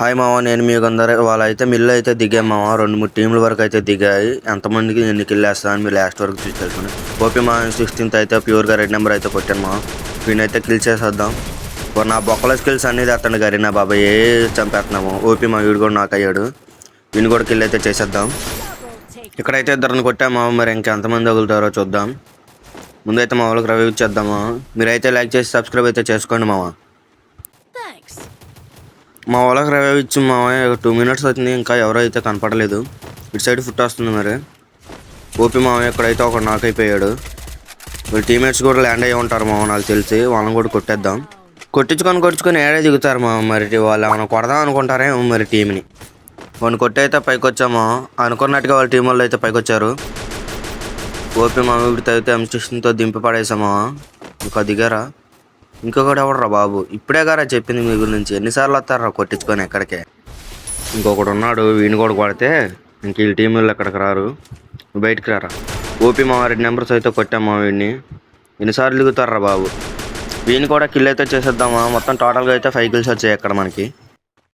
Hi మామ, నేను మీ అందరూ వాళ్ళైతే మిల్లు అయితే దిగాం మామ. 2-3 టీంల వరకు అయితే దిగాయి. ఎంతమందికి ఎన్ని కిల్ వేస్తాను మీరు లాస్ట్ వరకు చూసి తెలుసుకుని. ఓపీ మా 16th అయితే ప్యూర్గా రెడ్ నెంబర్ అయితే కొట్టాను మా. వీనైతే కిల్ చేసేద్దాం. నా బొక్కల స్కిల్స్ అనేది అతను గారి నా బాబాయ్ చంపేస్తున్నాము. ఓపీ మా వీడు కూడా నాకు అయ్యాడు. వీని కూడా కిల్ అయితే చేసేద్దాం. ఇక్కడైతే ఇద్దరిని కొట్టామా. మరి ఇంకెంతమంది తగులుతారో చూద్దాం. ముందైతే మా వాళ్ళకి రివ్యూ ఇచ్చేద్దామా. మీరైతే లైక్ చేసి సబ్స్క్రైబ్ అయితే చేసుకోండి మామ. మా వాళ్ళకి రివ్యూ ఇచ్చి మామ 2 minutes అవుతుంది, ఇంకా ఎవరో అయితే కనపడలేదు. ఇటు సైడ్ ఫుట్ వస్తుంది మరి. ఓపీ మామ ఇక్కడైతే ఒక నాక్ అయిపోయాడు. వీళ్ళ టీమేట్స్ కూడా ల్యాండ్ అయ్యి ఉంటారు మామ నాకు తెలిసి. వాళ్ళని కూడా కొట్టేద్దాం. కొట్టించుకొని ఏడే దిగుతారు మామ. మరి వాళ్ళు ఏమైనా కొడదాం అనుకుంటారేమో మరి టీంని. వాళ్ళు కొట్టి అయితే పైకి వచ్చాము. అనుకున్నట్టుగా వాళ్ళ టీం వాళ్ళు అయితే పైకి వచ్చారు. ఓపీ మామ వీడితో అయితే M16తో దింపి పడేసామా. ఇంకా దిగారా. ఇంకొకటి ఎవడరా బాబు, ఇప్పుడే గారా చెప్పింది మీ గురించి. ఎన్నిసార్లు వస్తారా కొట్టించుకొని ఎక్కడికే. ఇంకొకడు ఉన్నాడు, వీడిని కూడా కొడితే ఇంక ఈ టీం వాళ్ళు ఎక్కడికి రారు. బయటికి రారా. ఓపీ మా 2 నెంబర్స్ అయితే కొట్టామా వీడిని. ఎన్నిసార్లు దిగుతారా బాబు. వీడిని కూడా కిల్ అయితే చేసేద్దామా. మొత్తం టోటల్గా అయితే 5 kills వచ్చాయి ఇక్కడ మనకి.